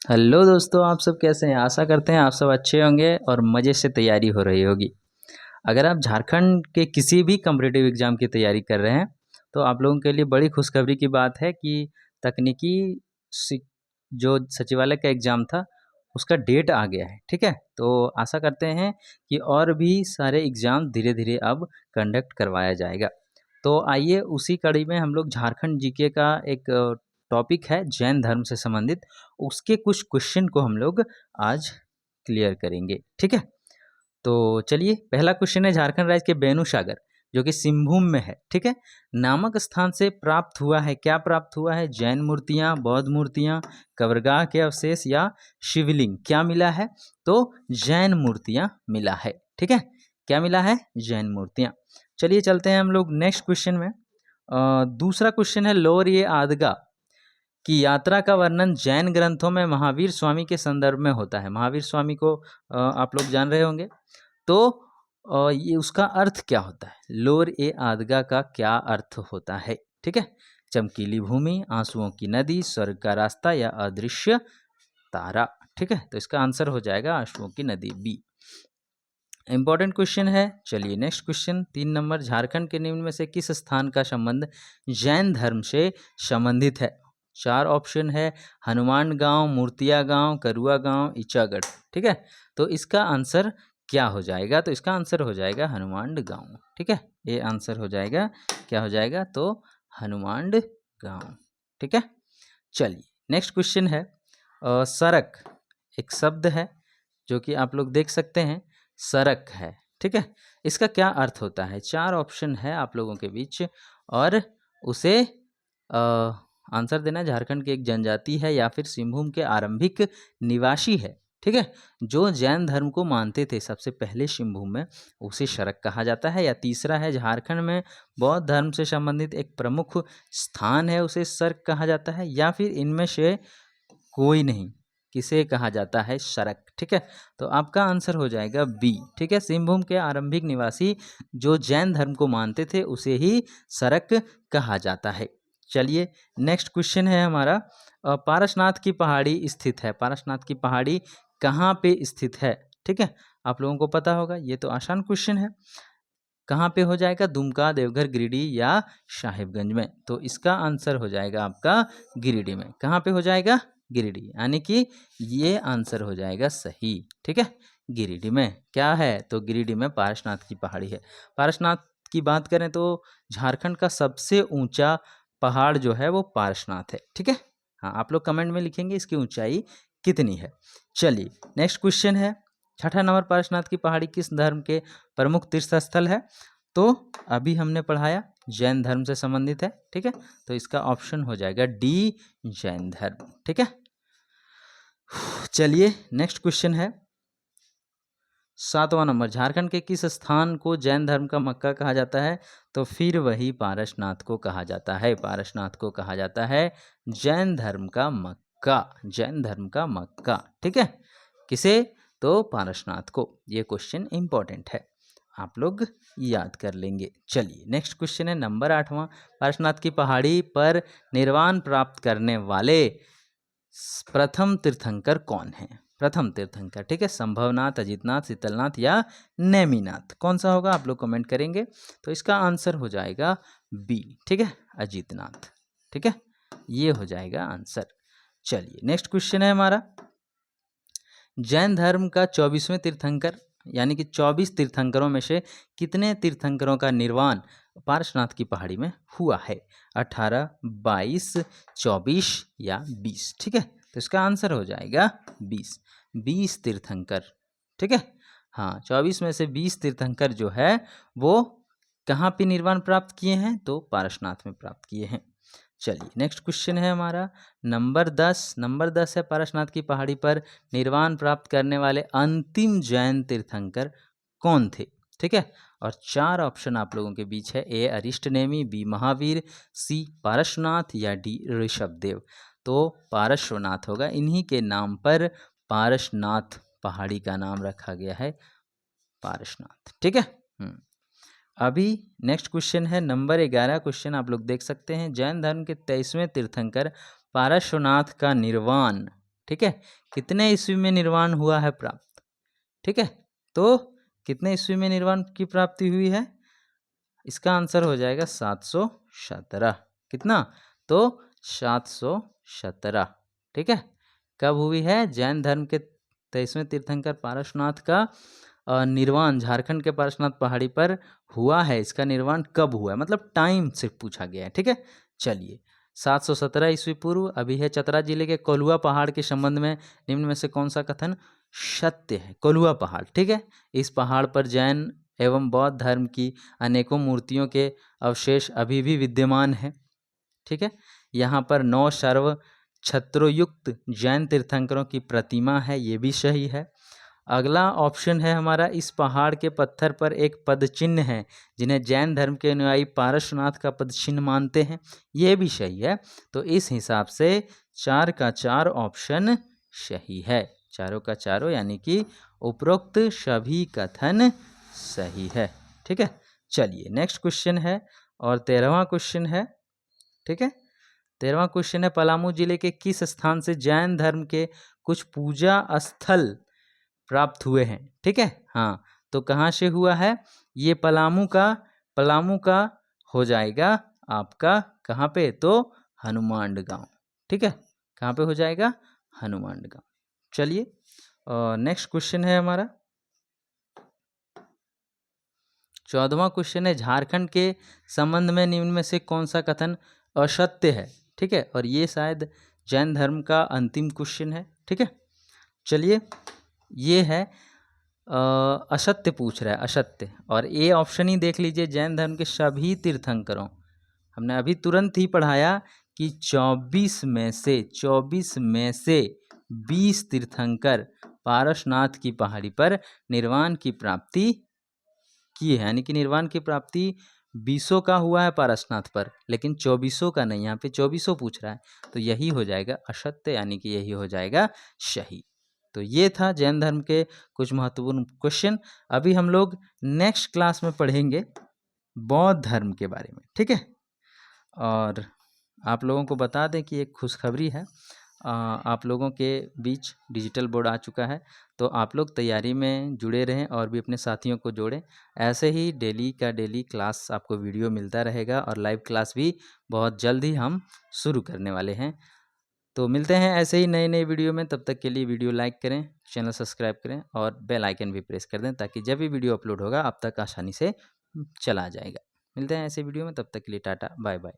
Hello दोस्तों, आप सब कैसे हैं? आशा करते हैं आप सब अच्छे होंगे और मज़े से तैयारी हो रही होगी। अगर आप झारखंड के किसी भी कॉम्पिटिटिव एग्ज़ाम की तैयारी कर रहे हैं, तो आप लोगों के लिए बड़ी खुशखबरी की बात है कि तकनीकी शि जो सचिवालय का एग्ज़ाम था, उसका डेट आ गया है, ठीक है? तो आशा करते हैं कि और भी सारे एग्ज़ाम धीरे-धीरे अब कंडक्ट करवाया जाएगा। तो आइए उसी कड़ी में हम लोग झारखंड जीके का एक टॉपिक है जैन धर्म से संबंधित, उसके कुछ क्वेश्चन को हम लोग आज क्लियर करेंगे, ठीक है? तो चलिए, पहला क्वेश्चन है झारखंड राज्य के बेनू सागर जो कि सिंहभूम में है, ठीक है, नामक स्थान से प्राप्त हुआ है। क्या प्राप्त हुआ है? जैन मूर्तियां, बौद्ध मूर्तियां, कब्रगाह के अवशेष या शिवलिंग? क्या मिला है? तो जैन मूर्तियां मिला है, ठीक है। क्या मिला है? जैन मूर्तियां। चलिए चलते हैं हम लोग नेक्स्ट क्वेश्चन में। दूसरा क्वेश्चन है लोअर ये आदगा की यात्रा का वर्णन जैन ग्रंथों में महावीर स्वामी के संदर्भ में होता है। महावीर स्वामी को आप लोग जान रहे होंगे। तो ये उसका अर्थ क्या होता है? लोर ए आदगा का क्या अर्थ होता है? ठीक है, चमकीली भूमि, आंसुओं की नदी, स्वर्ग का रास्ता या अदृश्य तारा। ठीक है, तो इसका आंसर हो जाएगा आंसुओं की नदी, बी। इंपॉर्टेंट क्वेश्चन है। चलिए नेक्स्ट क्वेश्चन 3 नंबर, झारखंड के निम्न में से किस स्थान का संबंध जैन धर्म से संबंधित है? 4 ऑप्शन है, हनुमान गांव, मूर्तिया गांव, करुआ गांव, ईचागढ़। ठीक है, तो इसका आंसर क्या हो जाएगा? तो इसका आंसर हो जाएगा हनुमान गांव। ठीक है, ये आंसर हो जाएगा, क्या हो जाएगा? तो हनुमान गांव। ठीक है, चलिए नेक्स्ट क्वेश्चन है। सड़क एक शब्द है जो कि आप लोग देख सकते हैं, सड़क है, ठीक है, इसका क्या अर्थ होता है? 4 ऑप्शन है आप लोगों के बीच और उसे आंसर देना है। झारखंड की एक जनजाति है या फिर सिंहभूम के आरंभिक निवासी है, ठीक है, जो जैन धर्म को मानते थे सबसे पहले सिंहभूम में, उसे शरक कहा जाता है। या तीसरा है, झारखंड में बौद्ध धर्म से संबंधित एक प्रमुख स्थान है, उसे सर्क कहा जाता है। या फिर इनमें से कोई नहीं, किसे कहा जाता है? शरक। ठीक है, तो आपका आंसर हो जाएगा बी। ठीक है, सिंहभूम के आरंभिक निवासी जो जैन धर्म को मानते थे उसे ही शरक कहा जाता है। चलिए नेक्स्ट क्वेश्चन है हमारा, पारसनाथ की पहाड़ी स्थित है। पारसनाथ की पहाड़ी कहाँ पे स्थित है? ठीक है, आप लोगों को पता होगा, ये तो आसान क्वेश्चन है। कहाँ पे हो जाएगा? दुमका, देवघर, गिरिडीह या साहिबगंज में? तो इसका आंसर हो जाएगा आपका गिरिडीह में। कहाँ पे हो जाएगा? गिरिडीह, यानी कि ये आंसर हो जाएगा सही। ठीक है, गिरिडीह में क्या है? तो गिरिडीह में पारसनाथ की पहाड़ी है। पारसनाथ की बात करें तो झारखंड का सबसे ऊंचा पहाड़ जो है वो पारसनाथ है। ठीक है, हाँ, आप लोग कमेंट में लिखेंगे इसकी ऊंचाई कितनी है। चलिए नेक्स्ट क्वेश्चन है, 6 नंबर, पारसनाथ की पहाड़ी किस धर्म के प्रमुख तीर्थ स्थल है? तो अभी हमने पढ़ाया जैन धर्म से संबंधित है। ठीक है, तो इसका ऑप्शन हो जाएगा डी, जैन धर्म। ठीक है, चलिए नेक्स्ट क्वेश्चन है 7वां नंबर, झारखंड के किस स्थान को जैन धर्म का मक्का कहा जाता है? तो फिर वही पारसनाथ को कहा जाता है। पारसनाथ को कहा जाता है जैन धर्म का मक्का, जैन धर्म का मक्का। ठीक है, किसे? तो पारसनाथ को। ये क्वेश्चन इंपॉर्टेंट है, आप लोग याद कर लेंगे। चलिए नेक्स्ट क्वेश्चन है नंबर 8वां, पारसनाथ की पहाड़ी पर निर्वाण प्राप्त करने वाले प्रथम तीर्थंकर कौन है? प्रथम तीर्थंकर, ठीक है, संभवनाथ, अजितनाथ, शीतलनाथ या नेमिनाथ? कौन सा होगा? आप लोग कमेंट करेंगे। तो इसका आंसर हो जाएगा बी। ठीक है, अजितनाथ। ठीक है, ये हो जाएगा आंसर। चलिए नेक्स्ट क्वेश्चन है हमारा, जैन धर्म का 24वें तीर्थंकर यानी कि 24 तीर्थंकरों में से कितने तीर्थंकरों का निर्वाण पारसनाथ की पहाड़ी में हुआ है? 18, 22, 24 या 20? ठीक है, तो इसका आंसर हो जाएगा 20। 20 तीर्थंकर। ठीक है, हाँ, 24 में से 20 तीर्थंकर जो है वो कहाँ पे निर्वाण प्राप्त किए हैं? तो पारसनाथ में प्राप्त किए हैं। चलिए नेक्स्ट क्वेश्चन है हमारा नंबर 10। नंबर 10 है, पारसनाथ की पहाड़ी पर निर्वाण प्राप्त करने वाले अंतिम जैन तीर्थंकर कौन थे? ठीक है, और 4 ऑप्शन आप लोगों के बीच है, ए अरिष्टनेमी, बी महावीर, सी पारसनाथ या डी ऋषभदेव। तो पारसनाथ होगा, इन्हीं के नाम पर पारसनाथ पहाड़ी का नाम रखा गया है, पारसनाथ। ठीक है, अभी नेक्स्ट क्वेश्चन है नंबर 11। क्वेश्चन आप लोग देख सकते हैं, जैन धर्म के 23वें तीर्थंकर पारसनाथ का निर्वाण ठीक है। कितने ईस्वी में निर्वाण हुआ है प्राप्त, ठीक है। तो कितने ईस्वी में निर्वाण की प्राप्ति हुई है, इसका आंसर हो जाएगा 717। कितना, तो 717, ठीक है। कब हुई है, जैन धर्म के 23वें तीर्थंकर पारसनाथ का निर्वाण झारखंड के पारसनाथ पहाड़ी पर हुआ है। इसका निर्वाण कब हुआ है, मतलब टाइम से पूछा गया है, ठीक है। चलिए 717 ईस्वी पूर्व। अभी है चतरा जिले के कोल्हुआ पहाड़ के संबंध में निम्न में से कौन सा कथन सत्य है। कोल्हुआ पहाड़, ठीक है। इस पहाड़ पर जैन एवं बौद्ध धर्म की अनेकों मूर्तियों के अवशेष अभी भी विद्यमान है, ठीक है। यहाँ पर 9 सर्व छत्रोयुक्त जैन तीर्थंकरों की प्रतिमा है, ये भी सही है। अगला ऑप्शन है हमारा, इस पहाड़ के पत्थर पर एक पदचिन्ह है जिन्हें जैन धर्म के अनुयायी पारसनाथ का पदचिन्ह मानते हैं, ये भी सही है। तो इस हिसाब से 4 का 4 ऑप्शन सही है, चारों का चारों, यानी कि उपरोक्त सभी कथन सही है, ठीक है। चलिए नेक्स्ट क्वेश्चन है और 13वां क्वेश्चन है, ठीक है। 13वां क्वेश्चन है, पलामू जिले के किस स्थान से जैन धर्म के कुछ पूजा स्थल प्राप्त हुए हैं, ठीक है। हाँ, तो कहाँ से हुआ है ये, पलामू का हो जाएगा आपका कहाँ पे, तो हनुमान गांव, ठीक है। कहाँ पे हो जाएगा, हनुमान गांव। चलिए नेक्स्ट क्वेश्चन है हमारा 14वां क्वेश्चन है, झारखंड के संबंध में निम्न में से कौन सा कथन असत्य है, ठीक है। और ये शायद जैन धर्म का अंतिम क्वेश्चन है, ठीक है। चलिए ये है असत्य पूछ रहा है, असत्य। और ये ऑप्शन ही देख लीजिए, जैन धर्म के सभी तीर्थंकरों, हमने अभी तुरंत ही पढ़ाया कि 24 में से 20 तीर्थंकर पारसनाथ की पहाड़ी पर निर्वाण की प्राप्ति की है, यानी कि निर्वाण की प्राप्ति 20 का हुआ है पारसनाथ पर, लेकिन 24 का नहीं, यहाँ पे 24 पूछ रहा है, तो यही हो जाएगा असत्य, यानी कि यही हो जाएगा सही। तो ये था जैन धर्म के कुछ महत्वपूर्ण क्वेश्चन। अभी हम लोग नेक्स्ट क्लास में पढ़ेंगे बौद्ध धर्म के बारे में, ठीक है। और आप लोगों को बता दें कि एक खुशखबरी है, आप लोगों के बीच डिजिटल बोर्ड आ चुका है, तो आप लोग तैयारी में जुड़े रहें और भी अपने साथियों को जोड़ें। ऐसे ही डेली का डेली क्लास आपको वीडियो मिलता रहेगा और लाइव क्लास भी बहुत जल्द ही हम शुरू करने वाले हैं। तो मिलते हैं ऐसे ही नए नए वीडियो में, तब तक के लिए वीडियो लाइक करें, चैनल सब्सक्राइब करें और बेल आइकन भी प्रेस कर दें, ताकि जब भी वीडियो अपलोड होगा आप तक आसानी से चला जाएगा। मिलते हैं ऐसे वीडियो में, तब तक के लिए टाटा बाय बाय।